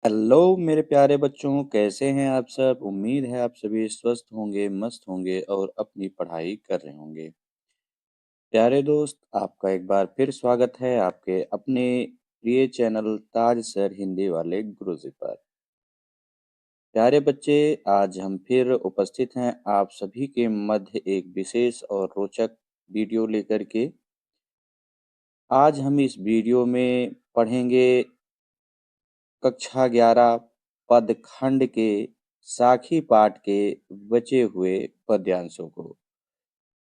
Hello मेरे प्यारे बच्चों, कैसे हैं आप सब? उम्मीद है आप सभी स्वस्थ होंगे, मस्त होंगे और अपनी पढ़ाई कर रहे होंगे। प्यारे दोस्त, आपका एक बार फिर स्वागत है आपके अपने प्रिय चैनल ताज सर हिंदी वाले गुरुजी पर। प्यारे बच्चे, आज हम फिर उपस्थित हैं आप सभी के मध्य एक विशेष और रोचक वीडियो लेकर के। आज हम इस वीडियो में पढ़ेंगे कक्षा 11 पदखंड के साखी पाठ के बचे हुए पद्यांशों को।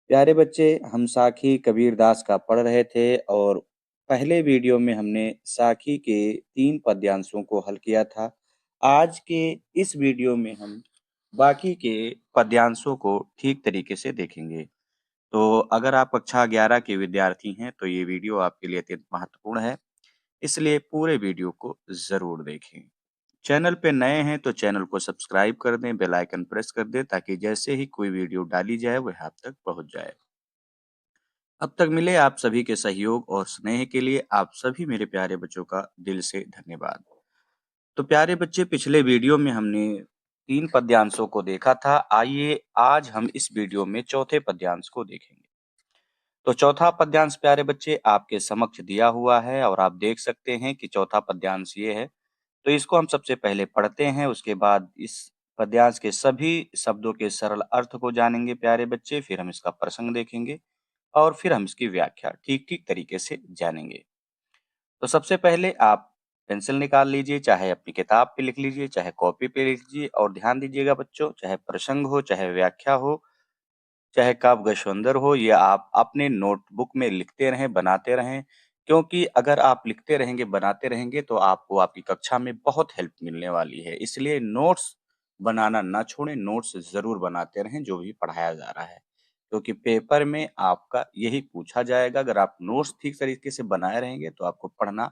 प्यारे बच्चे, हम साखी कबीरदास का पढ़ रहे थे और पहले वीडियो में हमने साखी के 3 पद्यांशों को हल किया था। आज के इस वीडियो में हम बाकी के पद्यांशों को ठीक तरीके से देखेंगे। तो अगर आप कक्षा 11 के विद्यार्थी हैं तो ये वीडियो आपके लिए अत्यंत महत्वपूर्ण है, इसलिए पूरे वीडियो को ज़रूर देखें। चैनल पे नए हैं तो चैनल को सब्सक्राइब कर दें, बेल आइकन प्रेस कर दें ताकि जैसे ही कोई वीडियो डाली जाए वह आप तक पहुंच जाए। अब तक मिले आप सभी के सहयोग और स्नेह के लिए आप सभी मेरे प्यारे बच्चों का दिल से धन्यवाद। तो प्यारे बच्चे, पिछले वीडियो में हमने 3 पद्यांशों को देखा था। आइए आज हम इस वीडियो में चौथे पद्यांश को देखेंगे। तो चौथा पद्यांश प्यारे बच्चे आपके समक्ष दिया हुआ है और आप देख सकते हैं कि चौथा पद्यांश ये है। तो इसको हम सबसे पहले पढ़ते हैं, उसके बाद इस पद्यांश के सभी शब्दों के सरल अर्थ को जानेंगे प्यारे बच्चे, फिर हम इसका प्रसंग देखेंगे और फिर हम इसकी व्याख्या ठीक-ठीक तरीके से जानेंगे। तो सबसे पहले आप पेंसिल निकाल लीजिए, चाहे अपनी किताब पे लिख लीजिए, चाहे कॉपी पे लिख लीजिए और ध्यान दीजिएगा बच्चों, चाहे प्रसंग हो, चाहे व्याख्या हो, चाहे काव्य गशवंदर हो, ये आप अपने नोटबुक में लिखते रहें, बनाते रहें, क्योंकि अगर आप लिखते रहेंगे, बनाते रहेंगे तो आपको आपकी कक्षा में बहुत हेल्प मिलने वाली है। इसलिए नोट्स बनाना ना छोड़ें, नोट्स ज़रूर बनाते रहें जो भी पढ़ाया जा रहा है, क्योंकि पेपर में आपका यही पूछा जाएगा। अगर आप नोट्स ठीक तरीके से बनाए रहेंगे तो आपको पढ़ना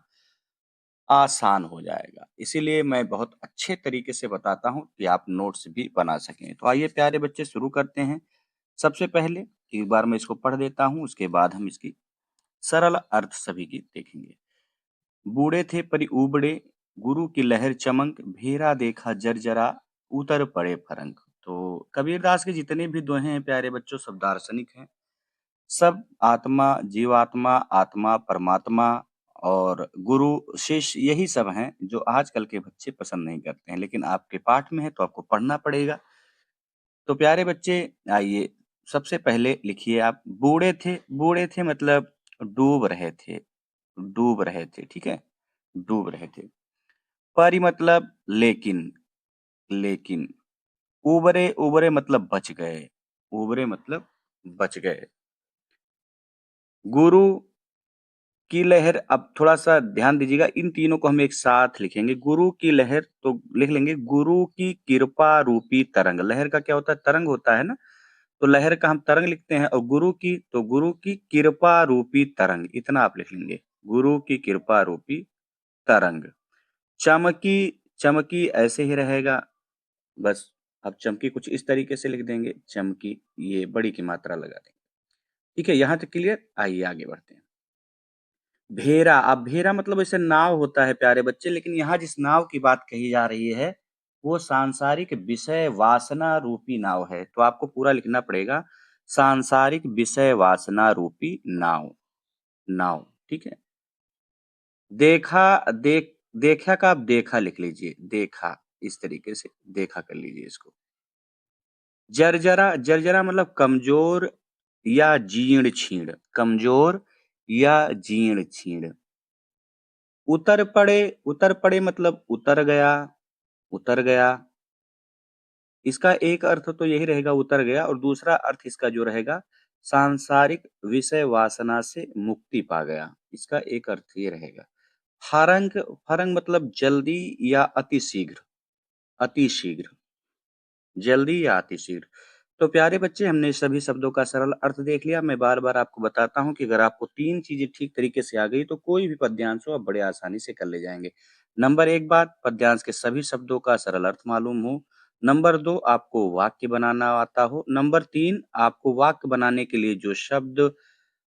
आसान हो जाएगा। इसीलिए मैं बहुत अच्छे तरीके से बताता हूँ कि आप नोट्स भी बना सकें। तो आइए प्यारे बच्चे शुरू करते हैं। सबसे पहले एक बार मैं इसको पढ़ देता हूँ, उसके बाद हम इसकी सरल अर्थ सभी की देखेंगे। बूढ़े थे परी ऊबड़े, गुरु की लहर चमक, भेरा देखा जर्जरा, उतर पड़े फरंक। तो कबीरदास के जितने भी दोहे हैं प्यारे बच्चों, सब दार्शनिक हैं। सब आत्मा, जीवात्मा, आत्मा, परमात्मा और गुरु, शिष्य, यही सब हैं जो आजकल के बच्चे पसंद नहीं करते हैं, लेकिन आपके पाठ में है तो आपको पढ़ना पड़ेगा। तो प्यारे बच्चे, आइए सबसे पहले लिखिए आप, बूढ़े थे मतलब डूब रहे थे, डूब रहे थे, ठीक है? डूब रहे थे। परी मतलब लेकिन, लेकिन। उबरे, उबरे मतलब बच गए, उबरे मतलब बच गए। गुरु की लहर, अब थोड़ा-सा ध्यान दीजिएगा, इन तीनों को हम एक साथ लिखेंगे। गुरु की लहर तो लिख लेंगे, गुरु की कृपा रूपी तरंग। लहर का क्या होता है? तरंग होता है ना? तो लहर का हम तरंग लिखते हैं और गुरु की, तो गुरु की कृपा रूपी तरंग, इतना आप लिख लेंगे। गुरु की कृपा रूपी तरंग। चमकी, चमकी ऐसे ही रहेगा, बस। अब चमकी कुछ इस तरीके से लिख देंगे, चमकी, ये बड़ी की मात्रा लगा देंगे। ठीक है, यहाँ तक क्लियर? आइए आगे बढ़ते हैं। भेरा, अब भेरा मतलब ऐसे नाव होता है प्यारे बच्चे, लेकिन यहाँ जिस नाव की बात कही जा रही है वो सांसारिक विषय वासना रूपी नाव है। तो आपको पूरा लिखना पड़ेगा, सांसारिक विषय वासना रूपी नाव, नाव, ठीक है। देखा, देखा का आप देखा लिख लीजिए, देखा, इस तरीके से देखा कर लीजिए इसको। जर्जरा, जर्जरा मतलब कमजोर या जीर्ण छीण, कमजोर या जीर्ण छीण। उतर पड़े मतलब उतर गया, उतर गया। इसका एक अर्थ तो यही रहेगा, उतर गया, और दूसरा अर्थ इसका जो रहेगा, सांसारिक विषय वासना से मुक्ति पा गया। इसका एक अर्थ ये रहेगा। फरंक, फरंक मतलब जल्दी या अति शीघ्र, अति शीघ्र, जल्दी या अति शीघ्र। तो प्यारे बच्चे, हमने सभी शब्दों का सरल अर्थ देख लिया। मैं बार-बार आपको बताता हूँ कि अगर आपको 3 चीज़ें ठीक तरीके से आ गई तो कोई भी पद्यांश हो आप बड़े आसानी से कर ले जाएँगे। नंबर 1 बात, पद्यांश के सभी शब्दों का सरल अर्थ मालूम हो। नंबर 2, आपको वाक्य बनाना आता हो। नंबर 3, आपको वाक्य बनाने के लिए जो शब्द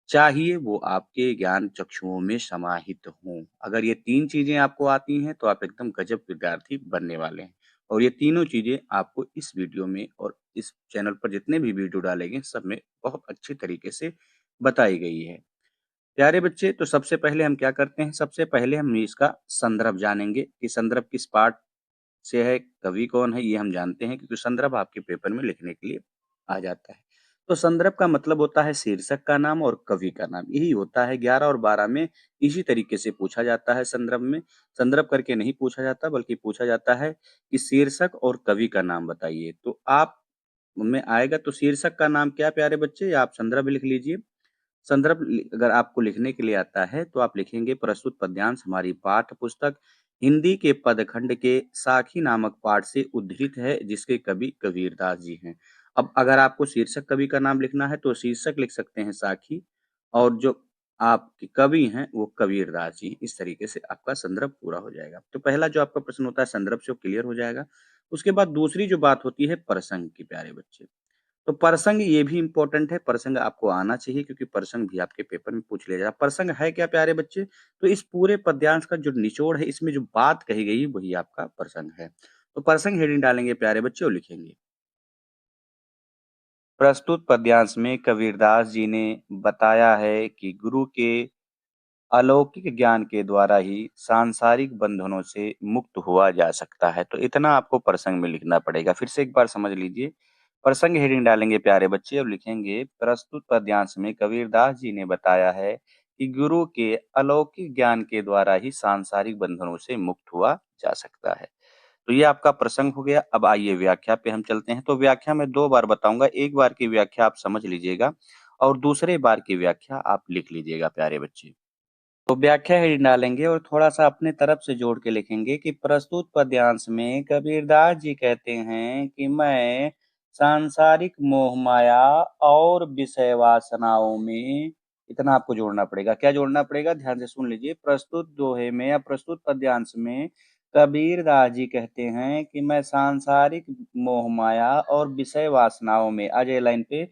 चाहिए वो आपके ज्ञान चक्षुओं में समाहित हों। अगर ये 3 चीज़ें आपको आती हैं, तो आप एकदम गज़ब विद्यार्थी बनने वाले हैं। और ये तीनों चीज़ें आपको इस वीडियो में और इस चैनल पर जितने भी वीडियो डाले गए, सब में बहुत अच्छी तरीके से बताई गई है। प्यारे बच्चे, तो सबसे पहले हम क्या करते हैं, सबसे पहले हम इसका संदर्भ जानेंगे कि संदर्भ किस पाठ से है, कवि कौन है, ये हम जानते हैं क्योंकि संदर्भ आपके पेपर में लिखने के लिए आ जाता है। तो संदर्भ का मतलब होता है शीर्षक का नाम और कवि का नाम, यही होता है 11 और 12 में इसी तरीके से पूछा जाता है संदर्भ में। संदर्भ करके नहीं पूछा जाता बल्कि पूछा जाता है कि शीर्षक और कवि का नाम बताइए। तो आप में आएगा तो शीर्षक का नाम क्या प्यारे बच्चे, या आप संदर्भ लिख लीजिए। संदर्भ अगर आपको लिखने के लिए आता है तो आप लिखेंगे प्रस्तुत पद्यांश हमारी पाठ्य पुस्तक हिंदी के पदखंड के साखी नामक पाठ से उद्धृत है, जिसके कवि कबीरदास जी हैं। अब अगर आपको शीर्षक कवि का नाम लिखना है तो शीर्षक लिख सकते हैं साखी, और जो आपके कवि हैं वो कबीरदास जी। इस तरीके से आपका संदर्भ पूरा हो जाएगा। तो पहला जो आपका प्रश्न होता है संदर्भ से, वो क्लियर हो जाएगा। उसके बाद दूसरी जो बात होती है प्रसंग की प्यारे बच्चे। तो प्रसंग ये भी इम्पोर्टेंट है, प्रसंग आपको आना चाहिए क्योंकि प्रसंग भी आपके पेपर में पूछ लिया जाएगा। प्रसंग है क्या प्यारे बच्चे? तो इस पूरे पद्यांश का जो निचोड़ है, इसमें जो बात कही गई है वही आपका प्रसंग है। तो प्रसंग हेडिंग डालेंगे प्यारे बच्चे और लिखेंगे। प्रस्तुत पद्यांश में कबीरदास जी ने बताया है कि गुरु के अलौकिक ज्ञान के द्वारा ही सांसारिक बंधनों से मुक्त हुआ जा सकता है। तो इतना आपको प्रसंग में लिखना पड़ेगा। फिर से एक बार समझ लीजिए। प्रसंग हेडिंग डालेंगे प्यारे बच्चे और लिखेंगे प्रस्तुत पद्यांश में कबीरदास जी ने बताया है कि गुरु के अलौकिक ज्ञान के द्वारा ही सांसारिक बंधनों से मुक्त हुआ जा सकता है। तो ये आपका प्रसंग हो गया। अब आइए व्याख्या पे हम चलते हैं। तो व्याख्या मैं 2 बार बताऊंगा, एक बार की व्याख्या आप समझ लीजिएगा और दूसरे बार की व्याख्या आप लिख लीजिएगा प्यारे बच्चे। तो व्याख्या ही डालेंगे और थोड़ा-सा अपने तरफ से जोड़ के लिखेंगे कि प्रस्तुत पद्यांश में कबीरदास जी कहते हैं कि मैं सांसारिक मोह माया और विषय वासनाओं में, इतना आपको जोड़ना पड़ेगा। क्या जोड़ना पड़ेगा? ध्यान से सुन लीजिए। प्रस्तुत दोहे में या प्रस्तुत पद्यांश में कबीरदास जी कहते हैं कि मैं सांसारिक मोह माया और विषय वासनाओं में, आ जाइए लाइन पे,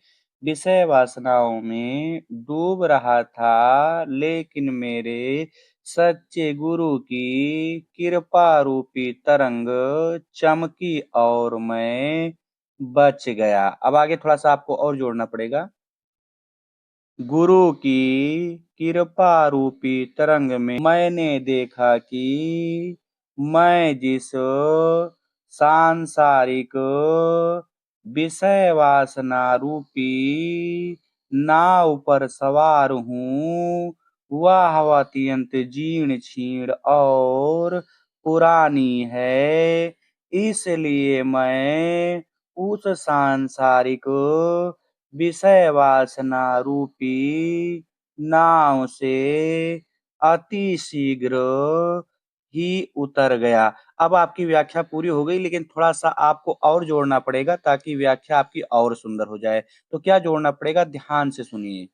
विषय वासनाओं में डूब रहा था, लेकिन मेरे सच्चे गुरु की कृपा रूपी तरंग चमकी और मैं बच गया। अब आगे थोड़ा-सा आपको और जोड़ना पड़ेगा। गुरु की कृपा रूपी तरंग में मैंने देखा कि मैं जिस सांसारिक विषय वासना रूपी नाव पर सवार हूँ, वह अत्यंत जीर्ण शीर्ण और पुरानी है। इसलिए मैं उस सांसारिक विषय वासना रूपी नाव से अति शीघ्र ही उतर गया। अब आपकी व्याख्या पूरी हो गई, लेकिन थोड़ा-सा आपको और जोड़ना पड़ेगा ताकि व्याख्या आपकी और सुंदर हो जाए। तो क्या जोड़ना पड़ेगा? ध्यान से सुनिए।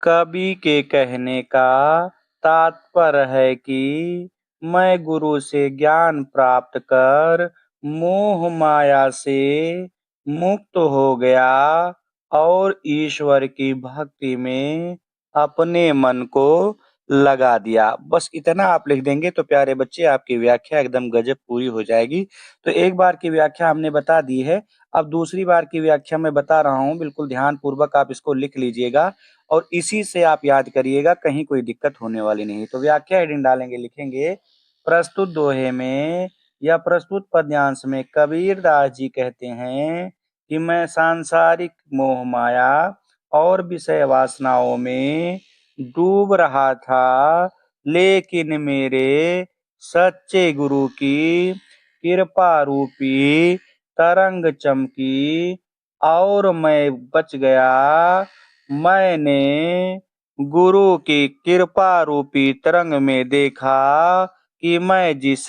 कवि के कहने का तात्पर्य है कि मैं गुरु से ज्ञान प्राप्त कर मोह माया से मुक्त हो गया और ईश्वर की भक्ति में अपने मन को लगा दिया। बस इतना आप लिख देंगे तो प्यारे बच्चे आपकी व्याख्या एकदम गजब पूरी हो जाएगी। तो एक बार की व्याख्या हमने बता दी है। अब दूसरी बार की व्याख्या मैं बता रहा हूँ, बिल्कुल ध्यान पूर्वक आप इसको लिख लीजिएगा और इसी से आप याद करिएगा, कहीं कोई दिक्कत होने वाली नहीं। तो व्याख्या हेडिंग डालेंगे, लिखेंगे प्रस्तुत दोहे में या प्रस्तुत पद्यांश में कबीरदास जी कहते हैं कि मैं सांसारिक मोह माया और विषय वासनाओं में डूब रहा था, लेकिन मेरे सच्चे गुरु की कृपा रूपी तरंग चमकी और मैं बच गया। मैंने गुरु की कृपा रूपी तरंग में देखा कि मैं जिस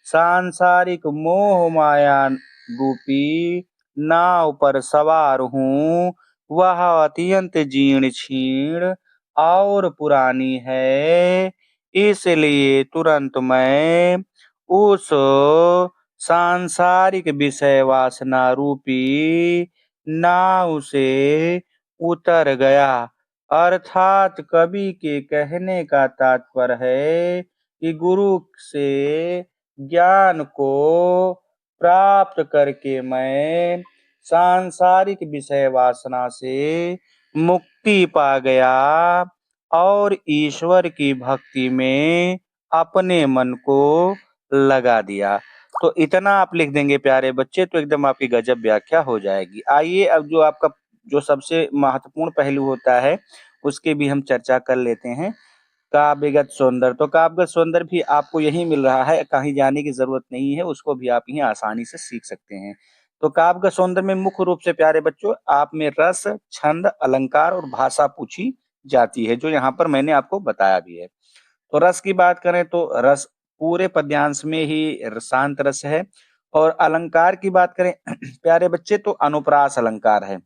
सांसारिक मोह माया रूपी नाव पर सवार हूँ, वह अत्यंत जीर्ण क्षीण और पुरानी है। इसलिए तुरंत मैं उस सांसारिक विषय वासना रूपी नाव से उतर गया। अर्थात कवि के कहने का तात्पर्य है कि गुरु से ज्ञान को प्राप्त करके मैं सांसारिक विषय वासना से मुक्ति पा गया और ईश्वर की भक्ति में अपने मन को लगा दिया। तो इतना आप लिख देंगे प्यारे बच्चे, तो एकदम आपकी गजब व्याख्या हो जाएगी। आइए अब जो आपका जो सबसे महत्वपूर्ण पहलू होता है उसकी भी हम चर्चा कर लेते हैं। काव्यगत सौंदर्य, तो काव्यगत सौंदर्य भी आपको यहीं मिल रहा है, कहीं जाने की जरूरत नहीं है, उसको भी आप यहीं आसानी से सीख सकते हैं। तो काव्यगत सौंदर्य में मुख्य रूप से प्यारे बच्चों आप में रस, छंद, अलंकार और भाषा पूछी जाती है, जो यहाँ पर मैंने आपको बताया भी है। तो रस की बात करें तो रस पूरे पद्यांश में ही शांत रस है। और अलंकार की बात करें प्यारे बच्चे तो अनुप्रास अलंकार है।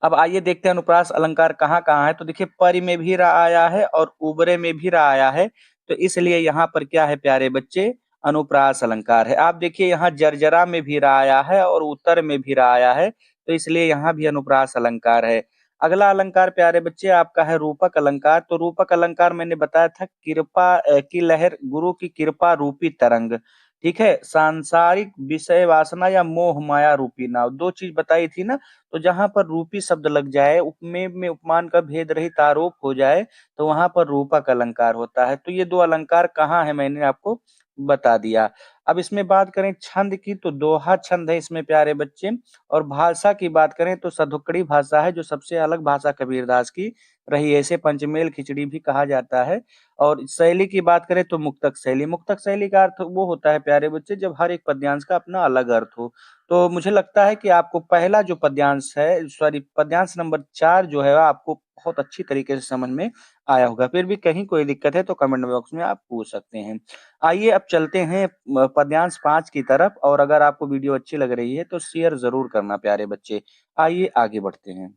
अब आइए देखते हैं अनुप्रास अलंकार कहाँ-कहाँ है। तो देखिए परि में भी रा आया है और उबरे में भी रा आया है। तो इसलिए यहाँ पर क्या है प्यारे बच्चे, अनुप्रास अलंकार है। आप देखिए यहाँ जर्जरा में भी रा आया है और उत्तर में भी रा आया है। तो इसलिए यहाँ भी अनुप्रास अलंकार है। अगला अलंकार प्यारे बच्चे आपका है रूपक अलंकार। तो रूपक अलंकार मैंने बताया था कृपा की लहर, गुरु की कृपा रूपी तरंग। ठीक है, सांसारिक विषय वासना या मोह माया रूपी नाव, दो चीज बताई थी ना। तो जहां पर रूपी शब्द लग जाए, उपमेय में उपमान का भेद रहित आरोप हो जाए, तो वहां पर रूपक अलंकार होता है। तो ये दो अलंकार कहाँ है मैंने आपको बता दिया। अब इसमें बात करें छंद की, तो दोहा छंद है इसमें प्यारे बच्चे। और भाषा की बात करें तो सधुकड़ी भाषा है, जो सबसे अलग भाषा कबीरदास की रही है। इसे पंचमेल खिचड़ी भी कहा जाता है। और शैली की बात करें तो मुक्तक शैली, मुक्तक शैली का अर्थ वो होता है प्यारे बच्चे जब हर एक पद्यांश का अपना अलग अर्थ हो। तो मुझे लगता है कि आपको पहला जो पद्यांश है, सॉरी पद्यांश नंबर 4 जो है आपको बहुत अच्छी तरीके से समझ में आया होगा। फिर भी कहीं कोई दिक्कत है तो कमेंट बॉक्स में आप पूछ सकते हैं। आइए अब चलते हैं पद्यांश 5 की तरफ, और अगर आपको वीडियो अच्छी लग रही है तो शेयर जरूर करना प्यारे बच्चे। आइए आगे बढ़ते हैं।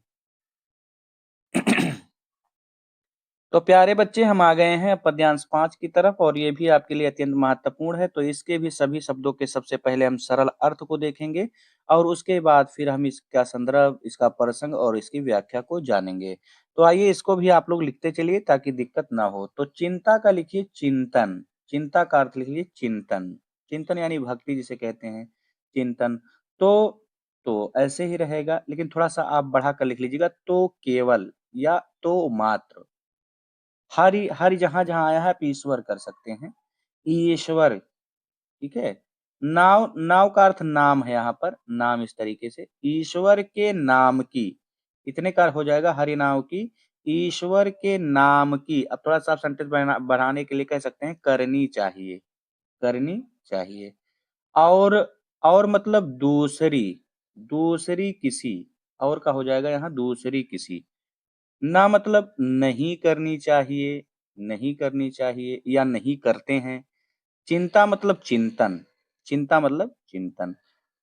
तो प्यारे बच्चे हम आ गए हैं पद्यांश 5 की तरफ, और ये भी आपके लिए अत्यंत महत्वपूर्ण है। तो इसके भी सभी शब्दों के सबसे पहले हम सरल अर्थ को देखेंगे, और उसके बाद फिर हम इसका संदर्भ, इसका प्रसंग और इसकी व्याख्या को जानेंगे। तो आइए इसको भी आप लोग लिखते चलिए ताकि दिक्कत ना हो। तो चिंता का लिखिए चिंतन, चिंता का अर्थ लिखिए चिंतन, चिंतन यानी भक्ति जिसे कहते हैं, चिंतन। तो ऐसे ही रहेगा, लेकिन थोड़ा सा आप बढ़ा कर लिख लीजिएगा, तो केवल या तो मात्र। हरि, हरि जहाँ-जहाँ आया है आप ईश्वर कर सकते हैं। ईश्वर, ठीक है? नाव, नाव का अर्थ नाम है यहाँ पर, नाम इस तरीके से। ईश्वर के नाम की, इतने का हो जाएगा हरि नाम की, ईश्वर के नाम की। अब थोड़ा-सा आप सेंटेंस बढ़ाने के लिए कह सकते हैं करनी चाहिए, करनी चाहिए। और और मतलब दूसरी, दूसरी किसी, और का हो जाएगा यहाँ दूसरी किसी। ना मतलब नहीं करनी चाहिए, नहीं करनी चाहिए या नहीं करते हैं। चिंता मतलब चिंतन, चिंता मतलब चिंतन।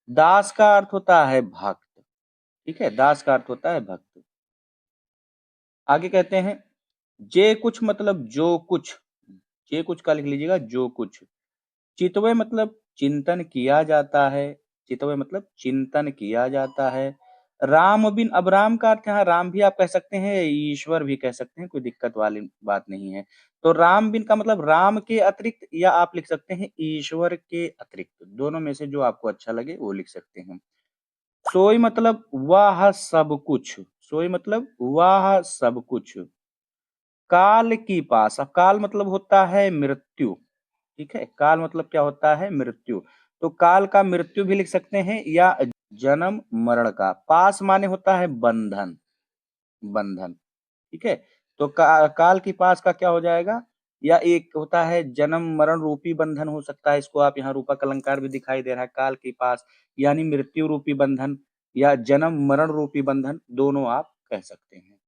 दास का अर्थ होता है भक्त, ठीक है? दास का अर्थ होता है भक्त। आगे कहते हैं जे कुछ मतलब जो कुछ, जे कुछ का लिख लीजिएगा जो कुछ। चितवे मतलब चिंतन किया जाता है, चितवे मतलब चिंतन किया जाता है। राम बिन, अब राम का अर्थ यहाँ राम भी आप कह सकते हैं, ईश्वर भी कह सकते हैं, कोई दिक्कत वाली बात नहीं है। तो राम बिन का मतलब राम के अतिरिक्त, या आप लिख सकते हैं ईश्वर के अतिरिक्त, दोनों में से जो आपको अच्छा लगे वो लिख सकते हैं। सोई मतलब वह सब कुछ, सोई मतलब वह सब कुछ। काल की पास, अब काल मतलब होता है मृत्यु, ठीक है? काल मतलब क्या होता है? मृत्यु। तो काल का मृत्यु भी लिख सकते हैं, या जन्म मरण का। पास माने होता है बंधन, बंधन, ठीक है? तो काल की पास का क्या हो जाएगा? या एक होता है जन्म मरण रूपी बंधन हो सकता है, इसको आप यहाँ रूपक अलंकार भी दिखाई दे रहा है, काल की पास यानी मृत्यु रूपी बंधन या जन्म मरण रूपी बंधन, दोनों आप कह सकते हैं।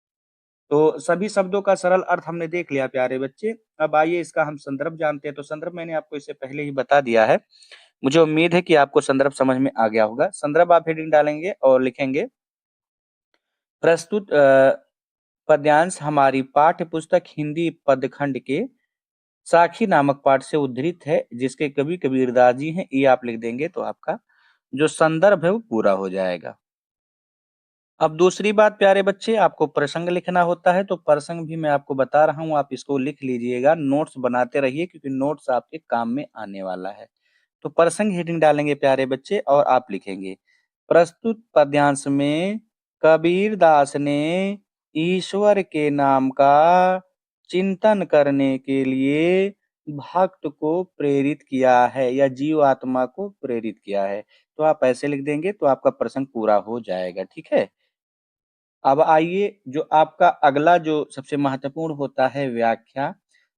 तो सभी शब्दों का सरल अर्थ हमने देख लिया प्यारे बच्चे। अब आइए इसका हम संदर्भ जानते हैं। तो संदर्भ मैंने आपको इससे पहले ही बता दिया है। मुझे उम्मीद है कि आपको संदर्भ समझ में आ गया होगा। संदर्भ आप हेडिंग डालेंगे और लिखेंगे प्रस्तुत पद्यांश हमारी पाठ्य पुस्तक हिंदी पदखंड के साखी नामक पाठ से उद्धृत है, जिसके कवि कबीरदास जी हैं। ये आप लिख देंगे तो आपका जो संदर्भ है वो पूरा हो जाएगा। अब दूसरी बात प्यारे बच्चे, आपको प्रसंग लिखना होता है, तो प्रसंग भी मैं आपको बता रहा हूँ, आप इसको लिख लीजिएगा, नोट्स बनाते रहिए क्योंकि नोट्स आपके काम में आने वाला है। तो प्रसंग हेडिंग डालेंगे प्यारे बच्चे और आप लिखेंगे, प्रस्तुत पद्यांश में कबीर दास ने ईश्वर के नाम का चिंतन करने के लिए भक्त को प्रेरित किया है या जीव आत्मा को प्रेरित किया है। तो आप ऐसे लिख देंगे तो आपका प्रसंग पूरा हो जाएगा, ठीक है। अब आइए जो आपका अगला जो सबसे महत्वपूर्ण होता है व्याख्या,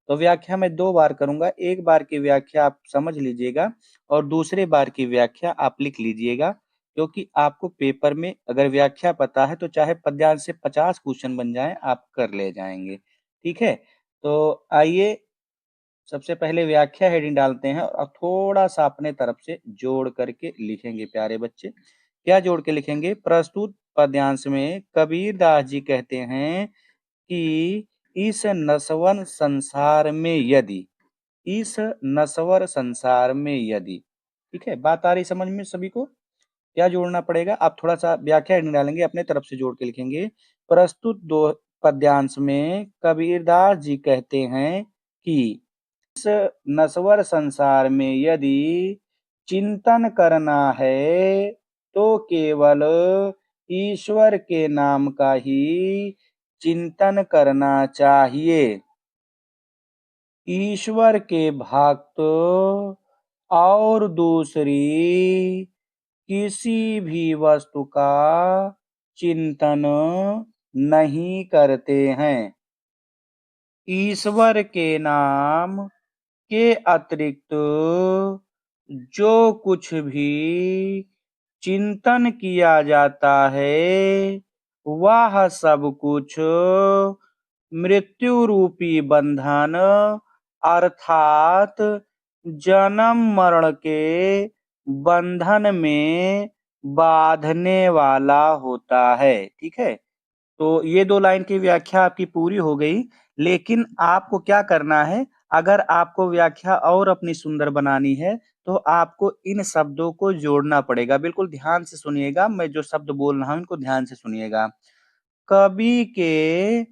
तो व्याख्या मैं 2 बार करूँगा, एक बार की व्याख्या आप समझ लीजिएगा और दूसरे बार की व्याख्या आप लिख लीजिएगा, क्योंकि आपको पेपर में अगर व्याख्या पता है तो चाहे पद्यांश से 50 क्वेश्चन बन जाएँ, आप कर ले जाएँगे, ठीक है। तो आइए सबसे पहले व्याख्या हेडिंग डालते हैं और थोड़ा-सा अपने तरफ से जोड़ करके लिखेंगे प्यारे बच्चे। क्या जोड़ के लिखेंगे? प्रस्तुत पद्यांश में कबीर दास जी कहते हैं कि इस नश्वर संसार में यदि इस नश्वर संसार में यदि, ठीक है? बात आ रही समझ में सभी को? क्या जोड़ना पड़ेगा? आप थोड़ा-सा व्याख्या हेडिंग डालेंगे, अपने तरफ से जोड़ के लिखेंगे। प्रस्तुत 2 पद्यांश में कबीरदास जी कहते हैं कि इस नश्वर संसार में यदि चिंतन करना है तो केवल ईश्वर के नाम का ही चिंतन करना चाहिए। ईश्वर के भक्त और दूसरी किसी भी वस्तु का चिंतन नहीं करते हैं। ईश्वर के नाम के अतिरिक्त जो कुछ भी चिंतन किया जाता है, वह सब कुछ मृत्यु रूपी बंधन अर्थात जन्म मरण के बंधन में बांधने वाला होता है, ठीक है। तो ये 2 लाइन की व्याख्या आपकी पूरी हो गई, लेकिन आपको क्या करना है, अगर आपको व्याख्या और अपनी सुंदर बनानी है, तो आपको इन शब्दों को जोड़ना पड़ेगा। बिल्कुल ध्यान से सुनिएगा, मैं जो शब्द बोल रहा हूँ, इनको ध्यान से सुनिएगा। कवि के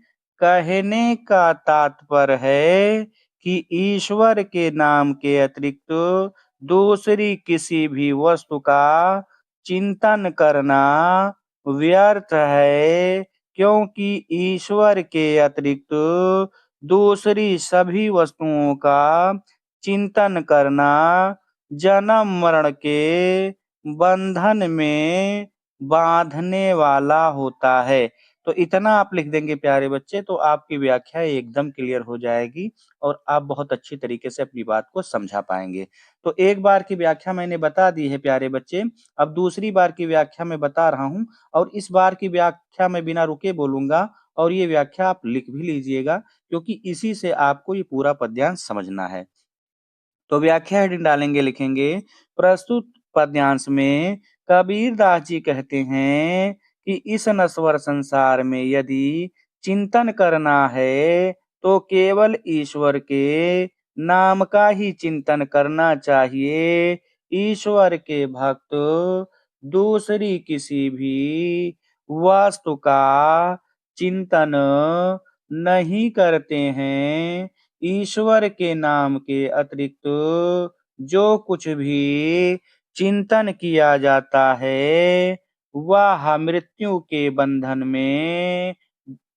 कहने का तात्पर्य है कि ईश्वर के नाम के अतिरिक्त दूसरी किसी भी वस्तु का चिंतन करना व्यर्थ है, क्योंकि ईश्वर के अतिरिक्त दूसरी सभी वस्तुओं का चिंतन करना जन्म मरण के बंधन में बांधने वाला होता है। तो इतना आप लिख देंगे प्यारे बच्चे, तो आपकी व्याख्या एकदम क्लियर हो जाएगी और आप बहुत अच्छी तरीके से अपनी बात को समझा पाएंगे। तो एक बार की व्याख्या मैंने बता दी है प्यारे बच्चे, अब दूसरी बार की व्याख्या मैं बता रहा हूँ और इस बार की व्याख्या मैं बिना रुके बोलूंगा और ये व्याख्या आप लिख भी लीजिएगा, क्योंकि इसी से आपको ये पूरा पद्यांश समझना है। तो व्याख्या हेडिंग डालेंगे, लिखेंगे, प्रस्तुत पद्यांश में कबीर दास जी कहते हैं कि इस नश्वर संसार में यदि चिंतन करना है तो केवल ईश्वर के नाम का ही चिंतन करना चाहिए। ईश्वर के भक्त दूसरी किसी भी वस्तु का चिंतन नहीं करते हैं। ईश्वर के नाम के अतिरिक्त जो कुछ भी चिंतन किया जाता है, वह मृत्यु के बंधन में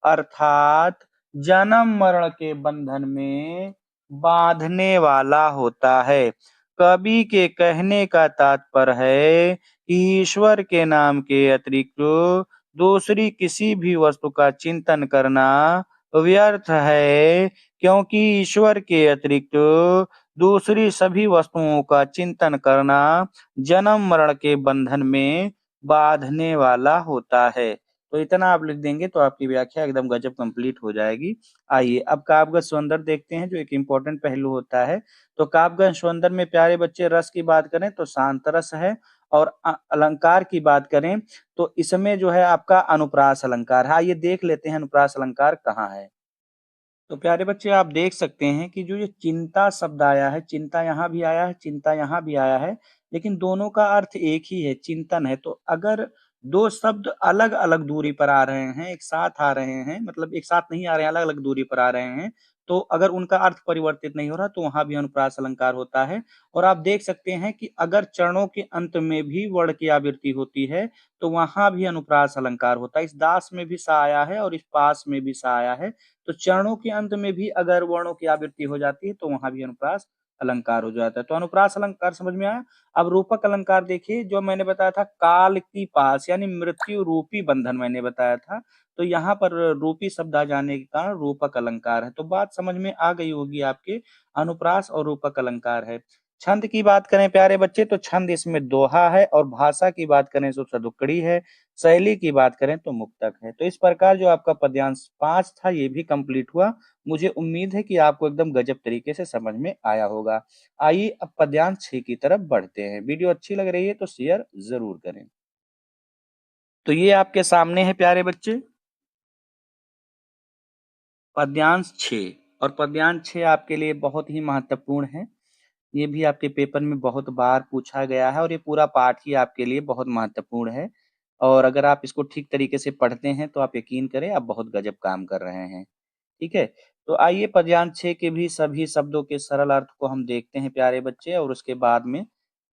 अर्थात जन्म मरण के बंधन में बांधने वाला होता है। कवि के कहने का तात्पर्य है कि ईश्वर के नाम के अतिरिक्त दूसरी किसी भी वस्तु का चिंतन करना व्यर्थ है, क्योंकि ईश्वर के अतिरिक्त दूसरी सभी वस्तुओं का चिंतन करना जन्म मरण के बंधन में बांधने वाला होता है। तो इतना आप लिख देंगे तो आपकी व्याख्या एकदम गजब कंप्लीट हो जाएगी। आइए अब काव्यगत सौंदर्य देखते हैं, जो एक इम्पोर्टेंट पहलू होता है। तो काव्यगत सौंदर्य में प्यारे बच्चे रस की बात करें तो शांत रस है, और अलंकार की बात करें तो इसमें जो है आपका अनुप्रास अलंकार है। आइए देख लेते हैं अनुप्रास अलंकार कहाँ है। तो प्यारे बच्चे आप देख सकते हैं कि जो ये चिंता शब्द आया है, चिंता यहाँ भी आया है, चिंता यहाँ भी आया है, लेकिन दोनों का अर्थ एक ही है, चिंतन है। तो अगर दो शब्द अलग-अलग दूरी पर आ रहे हैं, एक साथ आ रहे हैं, मतलब एक साथ नहीं आ रहे हैं, अलग-अलग दूरी पर आ रहे हैं, तो अगर उनका अर्थ परिवर्तित नहीं हो रहा, तो वहाँ भी अनुप्रास अलंकार होता है। और आप देख सकते हैं कि अगर चरणों के अंत में भी वर्ण की आवृत्ति होती है, तो वहाँ भी अनुप्रास अलंकार होता है। इस दास में भी सा आया है और इस पास में भी सा आया है, तो चरणों के अंत में भी अगर वर्णों की आवृत्ति हो जाती है, तो वहाँ भी अनुप्रास अलंकार हो जाता है। तो अनुप्रास अलंकार समझ में आया? अब रूपक अलंकार देखिए, जो मैंने बताया था काल की पास यानी मृत्यु रूपी बंधन मैंने बताया था, तो यहाँ पर रूपी शब्द आ जाने के कारण रूपक अलंकार है। तो बात समझ में आ गई होगी आपके, अनुप्रास और रूपक अलंकार है। छंद की बात करें प्यारे बच्चे, तो छंद इसमें दोहा है, और भाषा की बात करें तो सदुक्कड़ी है, शैली की बात करें तो मुक्तक है। तो इस प्रकार जो आपका पद्यांश 5 था, ये भी कंप्लीट हुआ। मुझे उम्मीद है कि आपको एकदम गजब तरीके से समझ में आया होगा। आइए अब पद्यांश 6 की तरफ बढ़ते हैं। वीडियो अच्छी लग रही है तो शेयर जरूर करें। तो ये आपके सामने है प्यारे बच्चे, पद्यांश 6। और पद्यांश 6 आपके लिए बहुत ही महत्वपूर्ण है। ये भी आपके पेपर में बहुत बार पूछा गया है, और ये पूरा पाठ ही आपके लिए बहुत महत्वपूर्ण है। और अगर आप इसको ठीक तरीके से पढ़ते हैं, तो आप यकीन करें आप बहुत गजब काम कर रहे हैं। ठीक है? तो आइए पद्यांश 6 के भी सभी शब्दों के सरल अर्थ को हम देखते हैं प्यारे बच्चे, और उसके बाद में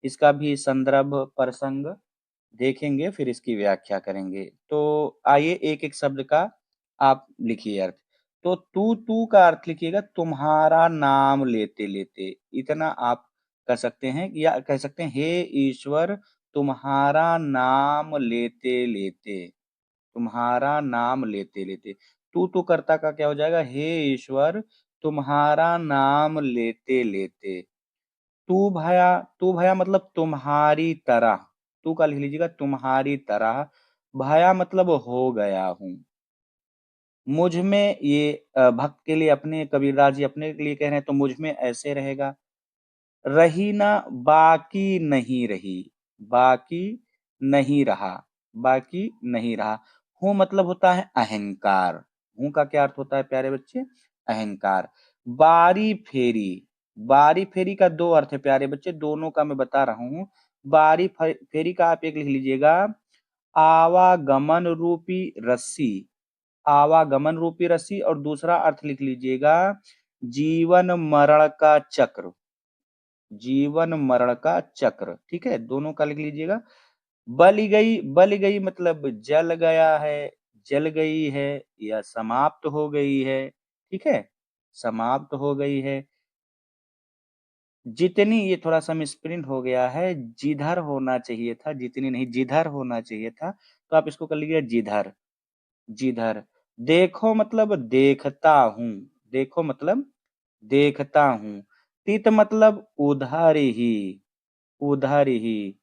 इसका भी संदर्भ, प्रसंग देखेंगे, फिर इसकी व्याख्या करेंगे। तो आइए एक-एक शब्द का आप लिखिए अर्थ। तो तू का अर्थ लिखिएगा तुम्हारा नाम लेते-लेते। इतना आप कर सकते हैं, या कह सकते हैं हे ईश्वर तुम्हारा नाम लेते-लेते। तुम्हारा नाम लेते-लेते। तू कर्ता का क्या हो जाएगा? हे ईश्वर तुम्हारा नाम लेते-लेते। तू भया मतलब तुम्हारी तरह। तू का लिख लीजिएगा तुम्हारी तरह। भया मतलब हो गया हूँ। मुझ में ये भक्त के लिए, अपने कबीरदास जी अपने के लिए कह रहे हैं, तो मुझ में ऐसे रहेगा। रही ना बाकी नहीं रही, बाकी नहीं रहा, बाकी नहीं रहा। हूँ मतलब होता है अहंकार। हूँ का क्या अर्थ होता है प्यारे बच्चे? अहंकार। बारी फेरी, बारी फेरी का दो अर्थ है प्यारे बच्चे, दोनों का मैं बता रहा हूँ। बारी फेरी का आप एक लिख लीजिएगा, आवागमन रूपी रस्सी। आवागमन रूपी रस्सी, और दूसरा अर्थ लिख लीजिएगा जीवन मरण का चक्र। जीवन मरण का चक्र, ठीक है? दोनों का लिख लीजिएगा। बल गई मतलब जल गया है, जल गई है, या समाप्त हो गई है, ठीक है? समाप्त हो गई है। जितनी, ये थोड़ा-सा मिसप्रिंट हो गया है, जिधर होना चाहिए था, जितनी नहीं जिधर होना चाहिए था, तो आप इसको कर लीजिए जिधर, जिधर। देखो मतलब देखता हूँ, देखो मतलब देखता हूँ। तित मतलब उधर ही, उधर ही।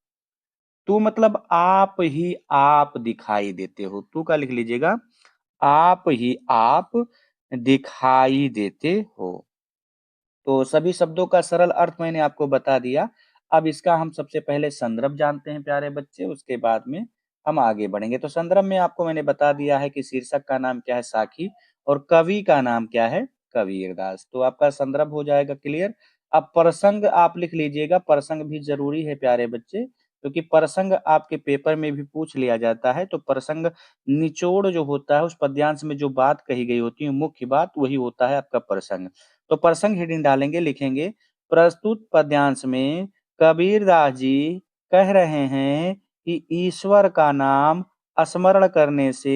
तू मतलब आप ही आप दिखाई देते हो। तू का लिख लीजिएगा आप ही आप दिखाई देते हो। तो सभी शब्दों का सरल अर्थ मैंने आपको बता दिया। अब इसका हम सबसे पहले संदर्भ जानते हैं प्यारे बच्चे, उसके बाद में हम आगे बढ़ेंगे। तो संदर्भ में आपको मैंने बता दिया है कि शीर्षक का नाम क्या है? साखी, और कवि का नाम क्या है? कबीरदास। तो आपका संदर्भ हो जाएगा क्लियर। अब प्रसंग आप लिख लीजिएगा, प्रसंग भी जरूरी है प्यारे बच्चे, क्योंकि प्रसंग आपके पेपर में भी पूछ लिया जाता है। तो प्रसंग निचोड़ जो होता है, उस पद्यांश में जो बात कही गई होती है, मुख्य बात, वही होता है आपका प्रसंग। तो प्रसंग हेडिंग डालेंगे, लिखेंगे प्रस्तुत पद्यांश में कबीरदास जी कह रहे हैं कि ईश्वर का नाम स्मरण करने से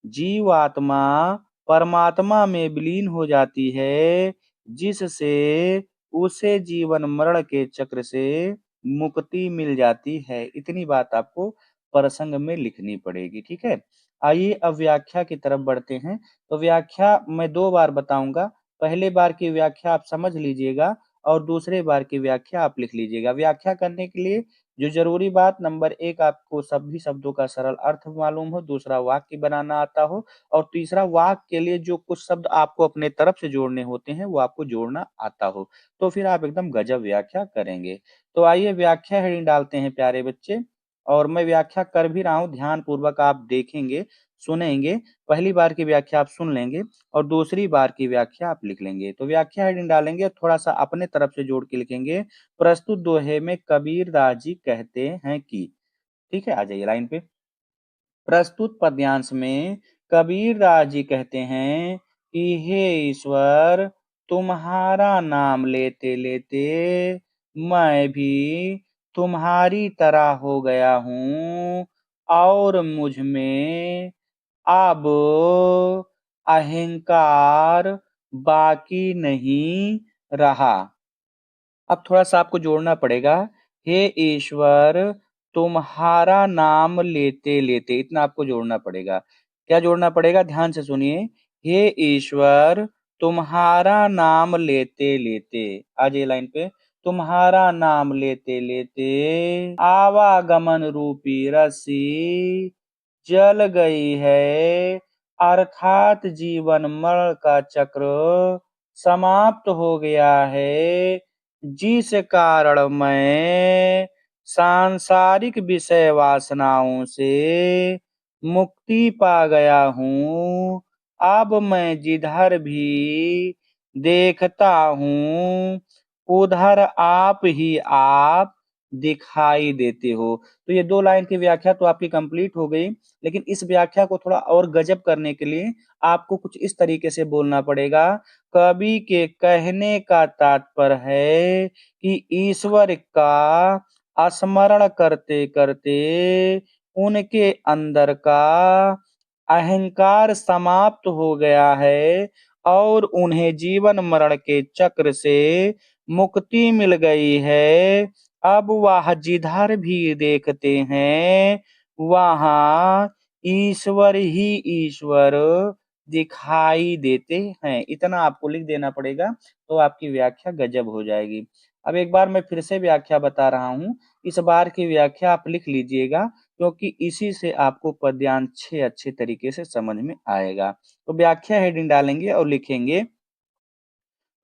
जीवात्मा परमात्मा में विलीन हो जाती है, जिससे उसे जीवन मरण के चक्र से मुक्ति मिल जाती है। इतनी बात आपको प्रसंग में लिखनी पड़ेगी, ठीक है? आइए अब व्याख्या की तरफ बढ़ते हैं। तो व्याख्या मैं 2 बार बताऊंगा। पहले बार की व्याख्या आप समझ लीजिएगा, और दूसरे बार की व्याख्या आप लिख लीजिएगा। व्याख्या करने के लिए जो जरूरी बात, नंबर 1 आपको सभी शब्दों का सरल अर्थ मालूम हो, दूसरा वाक्य बनाना आता हो, और तीसरा वाक्य के लिए जो कुछ शब्द आपको अपने तरफ से जोड़ने होते हैं, वो आपको जोड़ना आता हो। तो फिर आप एकदम गजब व्याख्या करेंगे। तो आइए व्याख्या हेडिंग डालते हैं प्यारे बच्चे, और मैं व्याख्या कर भी रहा हूँ, ध्यान पूर्वक आप देखेंगे, सुनेंगे। पहली बार की व्याख्या आप सुन लेंगे, और दूसरी बार की व्याख्या आप लिख लेंगे। तो व्याख्या हेडिंग डालेंगे, थोड़ा-सा अपने तरफ से जोड़ के लिखेंगे। प्रस्तुत दोहे में कबीरदास जी कहते हैं कि, ठीक है? आ जाइए लाइन पे। प्रस्तुत पद्यांश में कबीरदास जी कहते हैं कि हे ईश्वर, तुम्हारा नाम लेते लेते मैं भी तुम्हारी तरह हो गया हूँ और मुझ में अब अहंकार बाकी नहीं रहा। अब थोड़ा-सा आपको जोड़ना पड़ेगा, हे ईश्वर तुम्हारा नाम लेते-लेते, इतना आपको जोड़ना पड़ेगा। क्या जोड़ना पड़ेगा? ध्यान से सुनिए। हे ईश्वर तुम्हारा नाम लेते-लेते, आ जाइए लाइन पे। तुम्हारा नाम लेते-लेते आवागमन रूपी रस्सी जल गई है, अर्थात जीवन मरण का चक्र समाप्त हो गया है, जिस कारण मैं सांसारिक विषय वासनाओं से मुक्ति पा गया हूँ। अब मैं जिधर भी देखता हूँ, उधर आप ही आप दिखाई देते हो। तो ये 2 लाइन की व्याख्या तो आपकी कंप्लीट हो गई, लेकिन इस व्याख्या को थोड़ा और गजब करने के लिए आपको कुछ इस तरीके से बोलना पड़ेगा। कवि के कहने का तात्पर्य है कि ईश्वर का स्मरण करते-करते उनके अंदर का अहंकार समाप्त हो गया है और उन्हें जीवन मरण के चक्र से मुक्ति मिल गई है। अब वह जिधर भी देखते हैं, वहाँ ईश्वर ही ईश्वर दिखाई देते हैं। इतना आपको लिख देना पड़ेगा, तो आपकी व्याख्या गजब हो जाएगी। अब एक बार मैं फिर से व्याख्या बता रहा हूँ, इस बार की व्याख्या आप लिख लीजिएगा, क्योंकि इसी से आपको पद्यांश 6 अच्छे तरीके से समझ में आएगा। तो व्याख्या हेडिंग डालेंगे और लिखेंगे,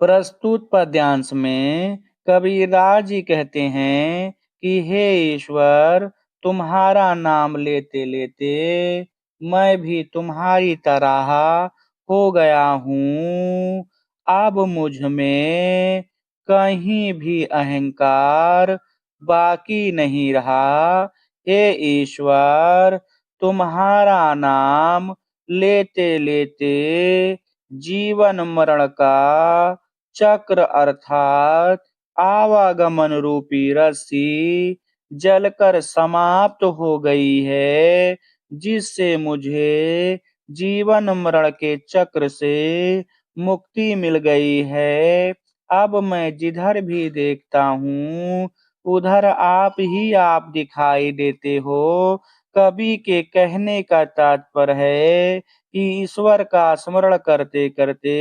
प्रस्तुत पद्यांश में कबीरदास जी कहते हैं कि हे ईश्वर, तुम्हारा नाम लेते लेते मैं भी तुम्हारी तरह हो गया हूँ। अब मुझ में कहीं भी अहंकार बाकी नहीं रहा। हे ईश्वर, तुम्हारा नाम लेते लेते जीवन मरण का चक्र अर्थात आवागमन रूपी रस्सी जलकर समाप्त हो गई है, जिससे मुझे जीवन मरण के चक्र से मुक्ति मिल गई है। अब मैं जिधर भी देखता हूँ, उधर आप ही आप दिखाई देते हो। कवि के कहने का तात्पर्य है कि ईश्वर का स्मरण करते-करते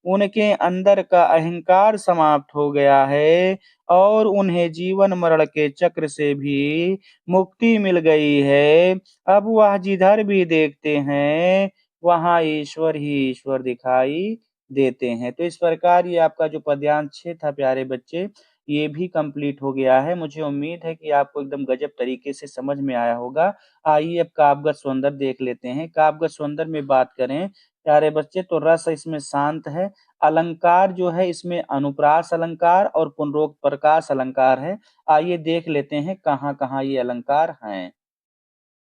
उनके अंदर का अहंकार समाप्त हो गया है और उन्हें जीवन मरण के चक्र से भी मुक्ति मिल गई है। अब वह जिधर भी देखते हैं, वहाँ ईश्वर ही ईश्वर दिखाई देते हैं। तो इस प्रकार ये आपका जो पद्यांश 6 था प्यारे बच्चे, ये भी कंप्लीट हो गया है। मुझे उम्मीद है कि आपको एकदम गजब तरीके से समझ में आया होगा। आइए अब काव्यगत सौंदर्य देख लेते हैं। काव्यगत सौंदर्य में बात करें प्यारे बच्चे, तो रस इसमें शांत है। अलंकार जो है इसमें अनुप्रास अलंकार और पुनरोक्त प्रकाश अलंकार है। आइए देख लेते हैं कहाँ-कहाँ ये अलंकार हैं।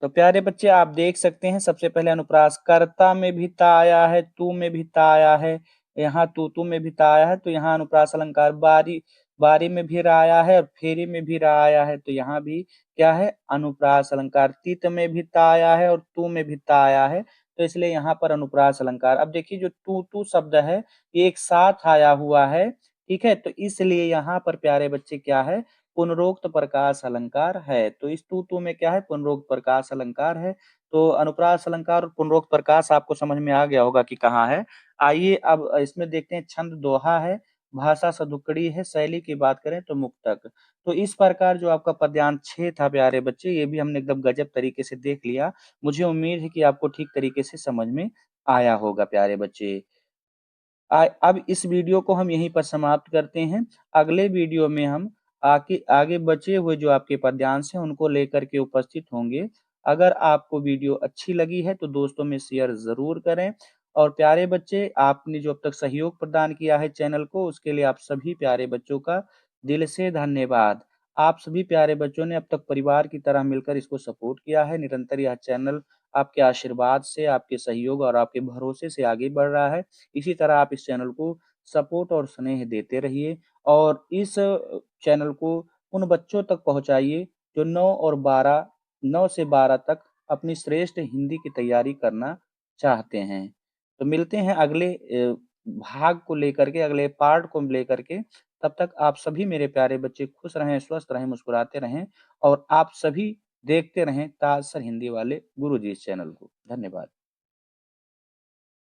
तो प्यारे बच्चे आप देख सकते हैं, सबसे पहले अनुप्रास कर्ता में भी ता आया है, तू में भी ता आया है, यहाँ तू में भी ता आया है, तो यहाँ अनुप्रास अलंकार बारी बारी में भी रा आया है और फेरी में भी रा आया है, तो यहाँ भी क्या है अनुप्रास अलंकार। तित में भी ता आया है और तू में भी ता आया है, तो इसलिए यहाँ पर अनुप्रास अलंकार। अब देखिए जो तू शब्द है ये एक साथ आया हुआ है, ठीक है, तो इसलिए यहाँ पर प्यारे बच्चे क्या है पुनरोक्त प्रकाश अलंकार है। तो इस तू में क्या है पुनरोक्त प्रकाश अलंकार है। तो अनुप्रास अलंकार और पुनरोक्त प्रकाश आपको समझ में आ गया होगा कि कहाँ है। आइए अब इसमें देखते हैं, छंद दोहा है, भाषा सदुक्कड़ी है, शैली की बात करें तो मुक्तक। तो इस प्रकार जो आपका पद्यांश 6 था प्यारे बच्चे, ये भी हमने एकदम गजब तरीके से देख लिया। मुझे उम्मीद है कि आपको ठीक तरीके से समझ में आया होगा प्यारे बच्चे। अब इस वीडियो को हम यहीं पर समाप्त करते हैं। अगले वीडियो में हम आगे आगे बचे हुए जो आपके पद्यांश हैं उनको लेकर के उपस्थित होंगे। अगर आपको वीडियो अच्छी लगी है तो दोस्तों में शेयर ज़रूर करें और प्यारे बच्चे आपने जो अब तक सहयोग प्रदान किया है चैनल को उसके लिए आप सभी प्यारे बच्चों का दिल से धन्यवाद। आप सभी प्यारे बच्चों ने अब तक परिवार की तरह मिलकर इसको सपोर्ट किया है। निरंतर यह चैनल आपके आशीर्वाद से, आपके सहयोग और आपके भरोसे से आगे बढ़ रहा है। इसी तरह आप इस चैनल को सपोर्ट और स्नेह देते रहिए और इस चैनल को उन बच्चों तक पहुँचाइए जो 9 से 12 तक अपनी श्रेष्ठ हिंदी की तैयारी करना चाहते हैं। तो मिलते हैं अगले भाग को लेकर के, अगले पार्ट को लेकर के। तब तक आप सभी मेरे प्यारे बच्चे खुश रहें, स्वस्थ रहें, मुस्कुराते रहें और आप सभी देखते रहें ताज सर हिंदी वाले गुरुजी इस चैनल को। धन्यवाद।